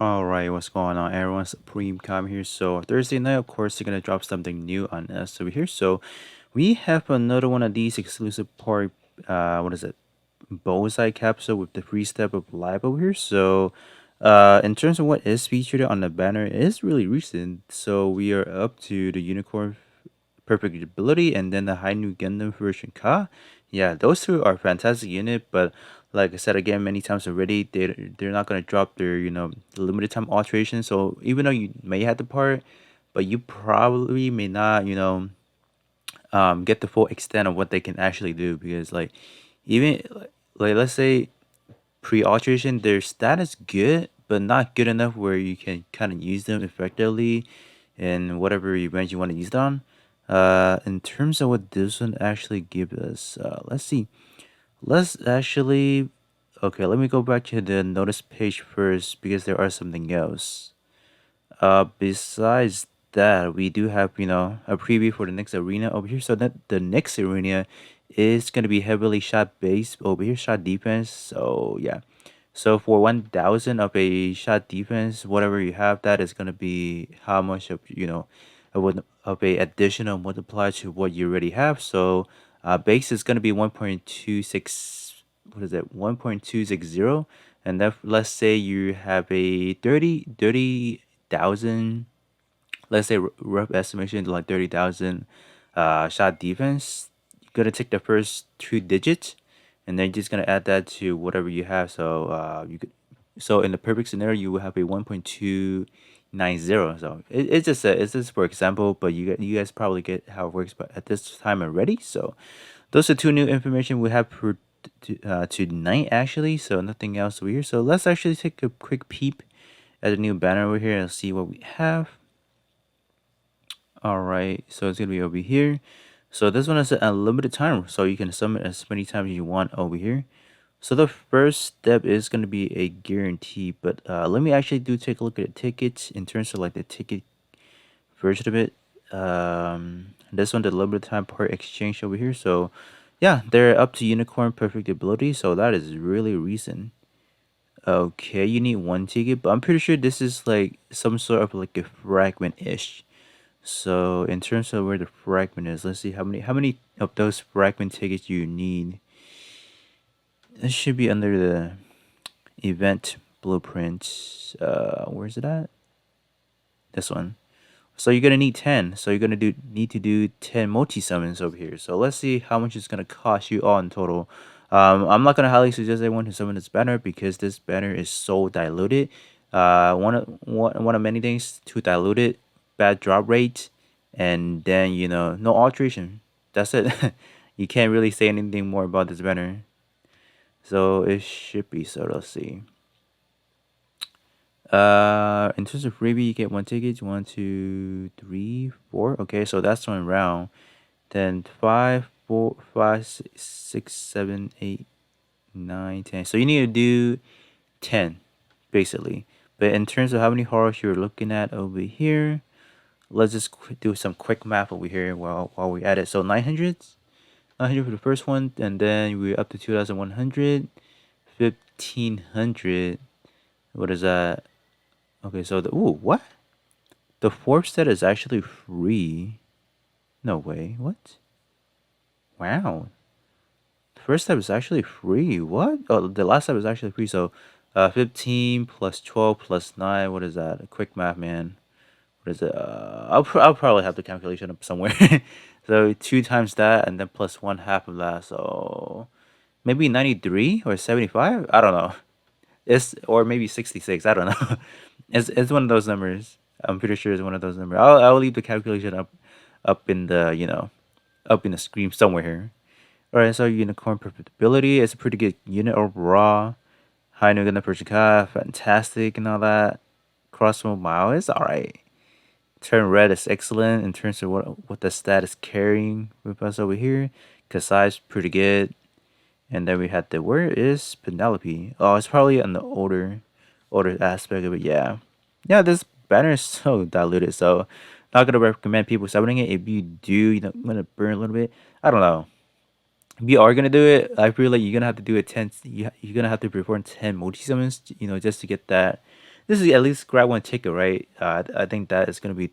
Alright, what's going on everyone? Supreme Com here. So Thursday night, of course, they're gonna drop something new on us over here. So we have another one of these exclusive part what is it? Bullseye capsule with the free step of live over here. So in terms of what is featured on the banner, it is really recent. So we are up to the unicorn perfect ability and then the high new Gundam version Ka. Yeah, those two are fantastic unit, but like I said again many times already, they're not gonna drop their limited time alteration. So even though you may have the part, but you probably may not get the full extent of what they can actually do because even like let's say pre-alteration, their stat is good, but not good enough where you can kind of use them effectively in whatever event you want to use it on. In terms of what this one actually gives us, let's see. Let's actually, okay, let me go back to the notice page first because there are something else. Besides that, we do have, a preview for the next arena over here. So that the next arena is going to be heavily shot based over here, shot defense. So yeah. So for 1000 of a shot defense, whatever you have, that is going to be how much of, of a additional multiplier to what you already have. So base is going to be 1.26, what is it? 1.260. And then let's say you have a 30,000, let's say rough estimation like 30,000 shot defense. You're gonna take the first two digits, and then just gonna add that to whatever you have. So you could, so in the perfect scenario, you will have a 1.290. So it's just for example, but you guys probably get how it works. But at this time already, so those are two new information we have for tonight actually. So nothing else over here. So let's actually take a quick peep at the new banner over here and see what we have. All right, so it's gonna be over here. So this one has an unlimited time, so you can summon as many times as you want over here. So the first step is gonna be a guarantee, but let me actually take a look at the tickets in terms of like the ticket version of it. This one, the limited time part exchange over here. So yeah, they're up to unicorn perfect ability, so that is really recent. Okay, you need one ticket, but I'm pretty sure this is like some sort of like a fragment-ish. So in terms of where the fragment is, let's see how many of those fragment tickets you need. This should be under the event blueprint. Where's it at? This one. So you're gonna need 10. So you're gonna need to do 10 multi summons over here. So let's see how much it's gonna cost you all in total. I'm not gonna highly suggest everyone to summon this banner because this banner is so diluted. One of many things to dilute it, bad drop rate, and then no alteration. That's it. You can't really say anything more about this banner. So it should be, so let's see. In terms of freebie, you get one ticket. One, two, three, four. Okay, so that's one round. Then five, four, five, six, 7, 8, 9, 10. So you need to do 10, basically. But in terms of how many horrors you're looking at over here, let's just do some quick math over here while we add it. So 900 for the first one, and then we're up to 2,100, 1,500. What is that? Okay, so what? The fourth set is actually free. No way. What? Wow. The first step is actually free. What? Oh, the last step is actually free. So, 15 plus 12 plus 9. What is that? A quick math, man. What is it? I'll probably have the calculation up somewhere. So, 2 times that and then plus 1 half of that. So, maybe 93 or 75? I don't know. It's or maybe 66. I don't know. It's one of those numbers. I'm pretty sure it's one of those numbers. I'll leave the calculation up in the up in the screen somewhere here. All right, so unicorn profitability is a pretty good unit overall. High new gun per fantastic and all that. Crossbow mile is all right. Turn red is excellent in terms of what the stat is carrying with us over here. Kasai's pretty good. And then we had where is Penelope? Oh, it's probably on the older aspect of it. Yeah, yeah. This banner is so diluted, so not gonna recommend people summoning it. If you do, want to burn a little bit. I don't know. If you are gonna do it, I feel like you're gonna have to do it 10. You're gonna have to perform 10 multi summons, just to get that this is at least grab one ticket, right? I think that is gonna be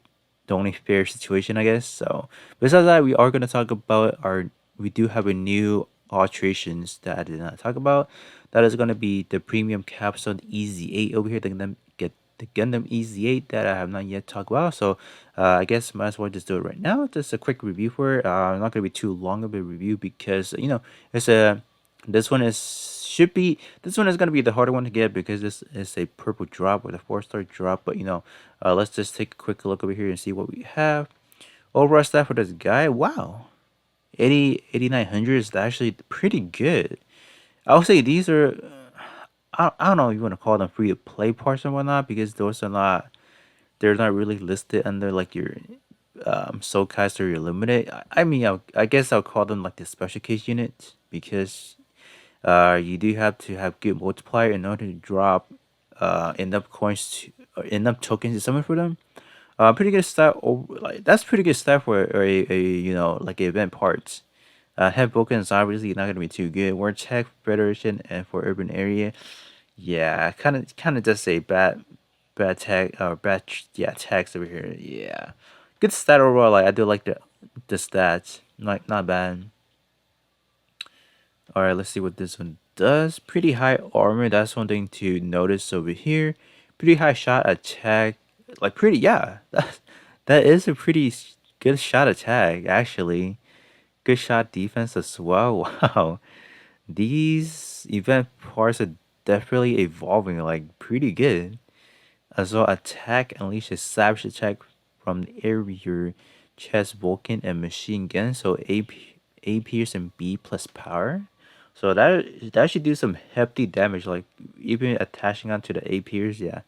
the only fair situation, I guess. So besides that, we are gonna talk about our. We do have a new alterations that I did not talk about. That is gonna be the premium capsule EZ8 over here. Get the Gundam EZ8 that I have not yet talked about. So I guess might as well just do it right now. Just a quick review for it. Not gonna be too long of a review because it's a this one is should be this one is gonna be the harder one to get because this is a purple drop with a 4-star drop. But let's just take a quick look over here and see what we have. Overall stat for this guy, wow, 8900 is actually pretty good. I would say these are I don't know if you want to call them free to play parts or whatnot because they're not really listed under like your soulcast or your limited. I mean I guess I'll call them like the special case units because you do have to have good multiplier in order to drop enough coins or enough tokens to summon for them. Pretty good stat. Like that's pretty good stat for a like event parts. Head Vulcan is obviously not gonna be too good. War Tech Federation and for urban area, yeah, kind of just a bad tag or yeah tags over here. Yeah, good stat overall. Like I do like the stats. Not bad. All right, let's see what this one does. Pretty high armor. That's one thing to notice over here. Pretty high shot attack. Like pretty, yeah. That is a pretty good shot attack actually. Good shot defense as well. Wow, these event parts are definitely evolving. Like pretty good. As well, attack unleashes savage attack from the area, chest, Vulcan, and machine gun. So A pierce and B plus power. So that should do some hefty damage. Like even attaching onto the A pierce, yeah,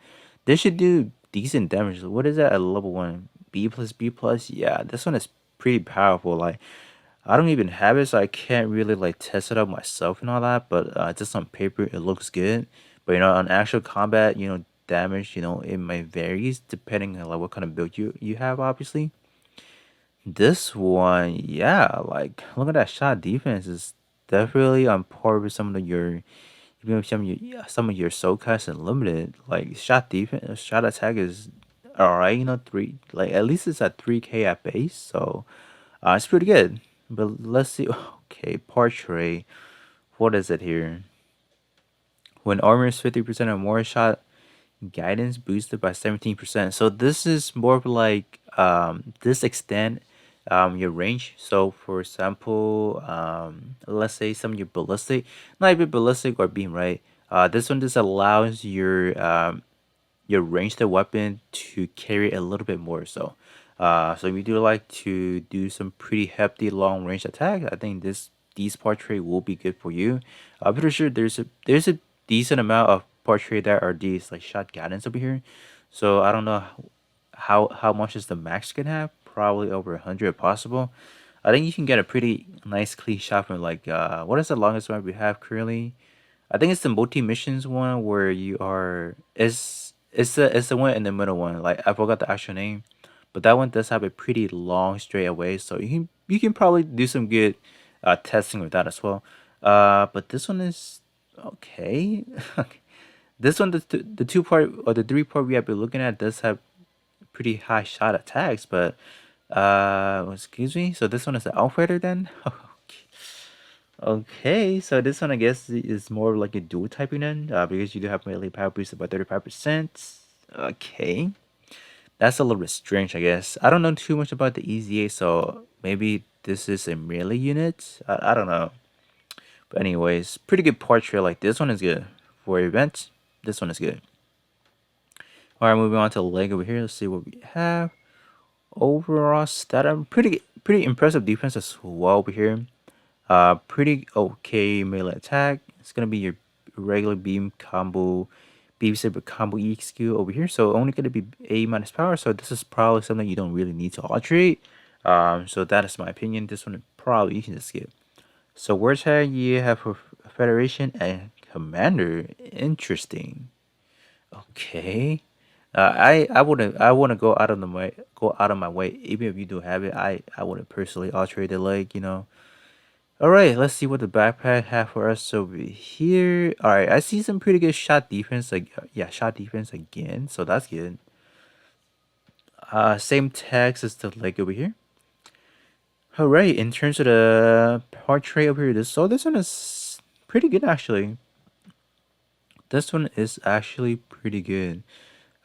this should do decent damage. What is that at level 1? B plus B plus. Yeah, this one is pretty powerful. Like I don't even have it, so I can't really like test it out myself and all that. But just on paper, it looks good. But on actual combat, damage, it might varies depending on like what kind of build you have, obviously. This one, yeah, like look at that shot defense is definitely on par with some of your even with some of your soul cuts and limited. Like shot defense, shot attack is alright. Three like at least it's at 3K at base, so it's pretty good. But let's see. Okay, portrait. What is it here? When armor is 50% or more, shot guidance boosted by 17%. So this is more of like this extend your range. So for example, let's say some of your ballistic, not even ballistic or beam, right? This one just allows your ranged weapon to carry a little bit more. So if you do like to do some pretty hefty long range attack, I think these portrait will be good for you. I'm pretty sure there's a decent amount of portrait that are these like shot guidance over here. So I don't know how much is the max can have. Probably over 100 if possible. I think you can get a pretty nice clean shot from like what is the longest one we have currently? I think it's the multi missions one where you are it's the one in the middle one. Like I forgot the actual name, but that one does have a pretty long straight away, so you can probably do some good testing with that as well. But this one is okay. This one the two part or the three part we have been looking at does have pretty high shot attacks, but excuse me. So this one is the Outfighter then. Okay, so this one I guess is more like a dual typing then, because you do have melee power boosted by 35%. Okay, that's a little bit strange, I guess. I don't know too much about the EZA, so maybe this is a melee unit. I don't know. But anyways, pretty good portrait. Like this one is good for events. This one is good. All right, moving on to the leg over here. Let's see what we have. Overall stat, pretty impressive defense as well over here. Pretty okay melee attack. It's gonna be your regular beam combo, beam saber combo EQ over here. So only gonna be A minus power. So this is probably something you don't really need to alterate. So that is my opinion. This one probably you can just skip. So word tag you have for Federation and Commander. Interesting. Okay. I wouldn't go out of my way even if you do have it. I wouldn't personally alterate the leg. All right, let's see what the backpack have for us over here. All right, I see some pretty good shot defense. Like, yeah, shot defense again. So that's good. Same text as the leg over here. All right, in terms of the portrait over here, this one is pretty good actually. This one is actually pretty good.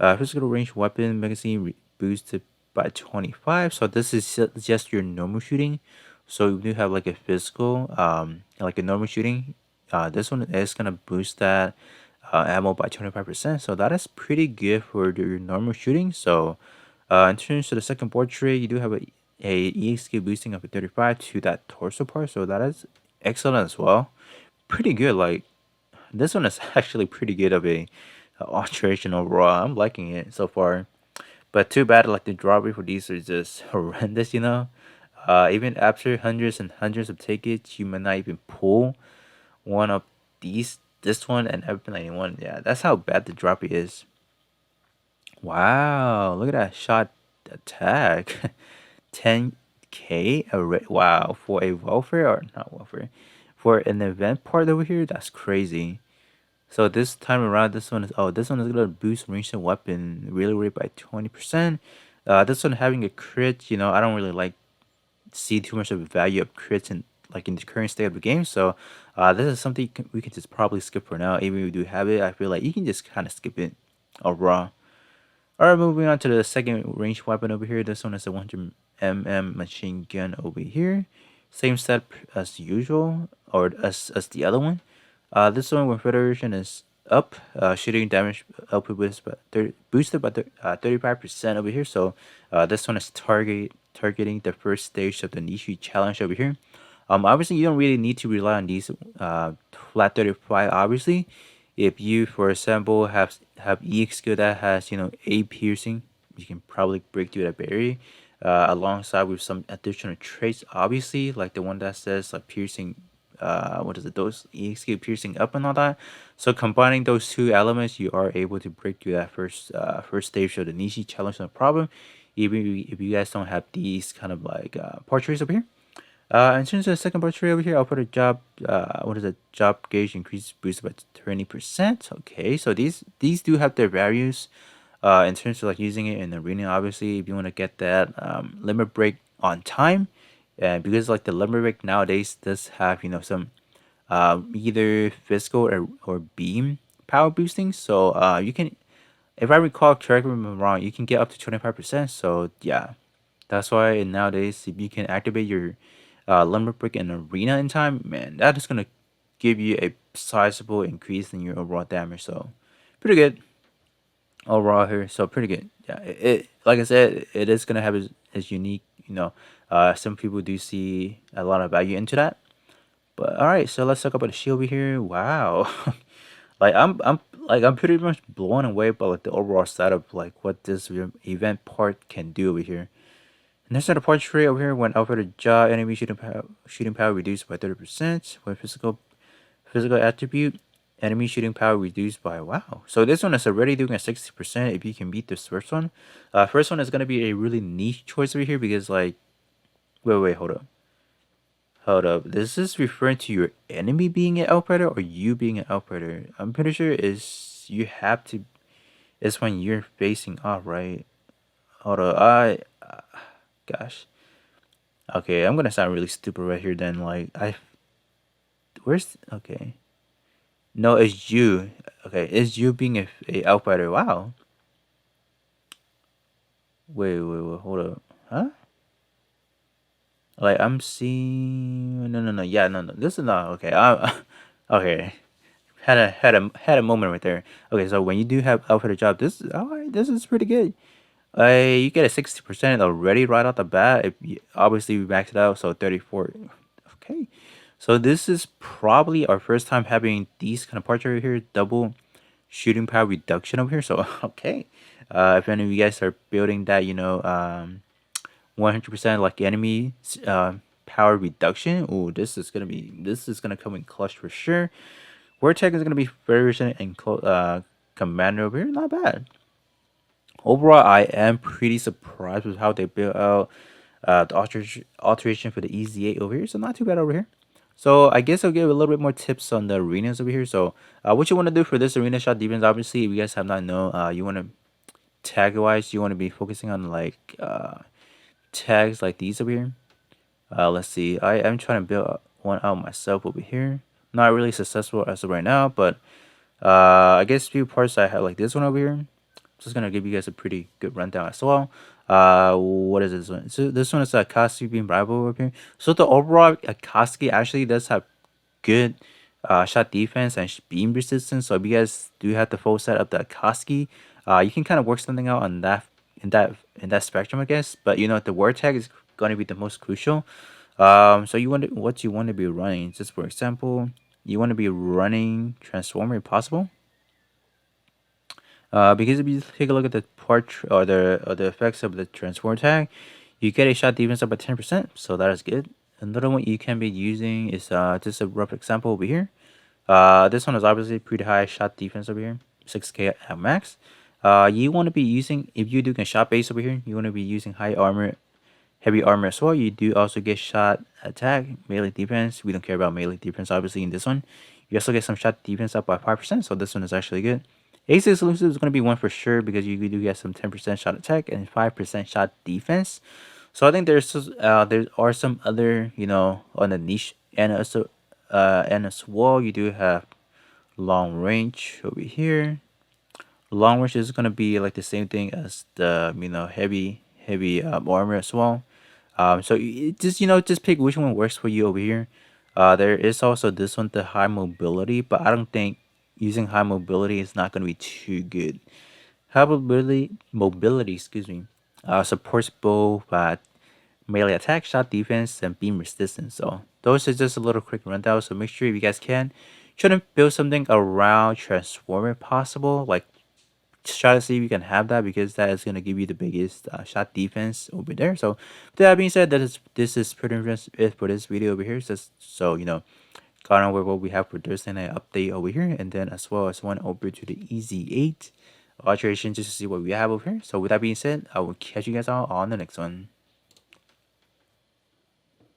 Physical range weapon magazine boosted by 25. So this is just your normal shooting. So you do have like a physical, like a normal shooting. This one is gonna boost that ammo by 25%. So that is pretty good for your normal shooting. So in terms of the second portrait, you do have a EXQ boosting of a 35 to that torso part. So that is excellent as well. Pretty good. Like this one is actually pretty good of a alteration overall. I'm liking it so far. But too bad, like the drop rate for these are just horrendous, you know. Even after hundreds and hundreds of tickets, you might not even pull one of these, this one and F91. Yeah, that's how bad the drop rate is. Wow, look at that shot attack. 10K? Wow, for a welfare or not welfare, for an event part over here, that's crazy. So this time around, this one is gonna boost ranged weapon really rate by 20%. This one having a crit, you know, I don't really like see too much of a value of crits in like in the current state of the game. So this is something we can just probably skip for now. Even if we do have it, I feel like you can just kind of skip it overall. All right, moving on to the second range weapon over here. This one is a 100 mm machine gun over here. Same setup as usual, or as the other one. This one with Federation is up. Shooting damage output boosted by 35% over here. So this one is targeting the first stage of the Nishi challenge over here. Obviously, you don't really need to rely on these flat 35. Obviously, if you, for example, have EX skill that has A piercing, you can probably break through that barrier. Alongside with some additional traits, obviously, like the one that says like piercing, what is it? Those EX skill piercing up and all that. So combining those two elements, you are able to break through that first stage of the Nishi challenge, no problem. Even if you guys don't have these kind of like portraits up here. In terms of the second portrait over here, I'll put a job. What is it? Job gauge increase boosted by 20%. Okay, so these do have their values. In terms of like using it in the arena, obviously, if you want to get that limit break on time, and because like the limit break nowadays does have some either physical or beam power boosting. So you can, if I recall correctly, if I'm wrong, you can get up to 25%. So yeah, that's why nowadays, if you can activate your limit break in arena in time, man, that is gonna give you a sizable increase in your overall damage. So pretty good overall here. So pretty good. Yeah, like I said, it is gonna have its unique. Some people do see a lot of value into that. But all right, so let's talk about the shield over here. Wow, like I'm pretty much blown away by like the overall setup, like what this event part can do over here. Next on the portrait over here, when over the jaw, enemy shooting power reduced by 30%. When physical attribute, enemy shooting power reduced by, wow. So this one is already doing a 60% if you can beat this first one. First one is gonna be a really niche choice over here because like, wait, hold up. Hold up. This is referring to your enemy being an outfighter or you being an outfighter. I'm pretty sure it's when you're facing off, right? Hold up. Gosh. Okay, I'm gonna sound really stupid right here. Then, like, okay? No, it's you. Okay, it's you being a outfighter. Wow. Wait, hold up. Huh? Like, I'm seeing. No. Yeah, no. This is not okay. Okay. Had a moment right there. Okay, so when you do have outfighter job, this is all right. This is pretty good. You get a 60% already right off the bat. Obviously we maxed it out, so 34. Okay, so this is probably our first time having these kind of parts over here, double shooting power reduction over here. So okay, if any of you guys are building that, 100% like enemy power reduction. Oh, this is gonna come in clutch for sure. Vortex is gonna be version and commander over here. Not bad. Overall, I am pretty surprised with how they built out the alteration for the EZ8 over here. So not too bad over here. So I guess I'll give a little bit more tips on the arenas over here. So what you want to do for this arena shot defense, obviously, if you guys have not know, you want to tag wise, you want to be focusing on like tags like these over here. Let's see. I am trying to build one out myself over here. Not really successful as of right now, but I guess few parts I have like this one over here. Just gonna give you guys a pretty good rundown as well. What is this one? So this one is a Akatsuki being rival over here. So the overall Akatsuki actually does have good shot defense and beam resistance. So if you guys do have the full set of the Akatsuki, you can kind of work something out on that in that spectrum, I guess. But you know the word tag is going to be the most crucial. So you want to, what you want to be running? Just for example, you want to be running transformer if possible. Because if you take a look at the the effects of the transform tag, you get a shot defense up by 10%, so that is good. Another one you can be using is just a rough example over here. This one is obviously pretty high shot defense over here, 6k at max. You want to be using, if you do a shot base over here, you want to be using high armor, heavy armor as well. You do also get shot attack, melee defense. We don't care about melee defense obviously in this one. You also get some shot defense up by 5%, so this one is actually good. AC exclusive is going to be one for sure because you do get some 10% shot attack and 5% shot defense. So I think there are some other, you know, on the niche and as well you do have long range over here. Long range is gonna be like the same thing as the, you know, heavy armor as well. So just, you know, just pick which one works for you over here. There is also this one, the high mobility, but I don't think using high mobility is not gonna be too good. High mobility, excuse me, supports both melee attack, shot defense, and beam resistance. So those are just a little quick rundown. So make sure if you guys can, try to build something around transformer possible, like just try to see if you can have that because that is going to give you the biggest shot defense over there. So with that being said, this is pretty much it for this video over here. So you know, got on with what we have for Thursday night update over here, and then as well as one over to the Ez8 Alteration just to see what we have over here. So with that being said, I will catch you guys all on the next one.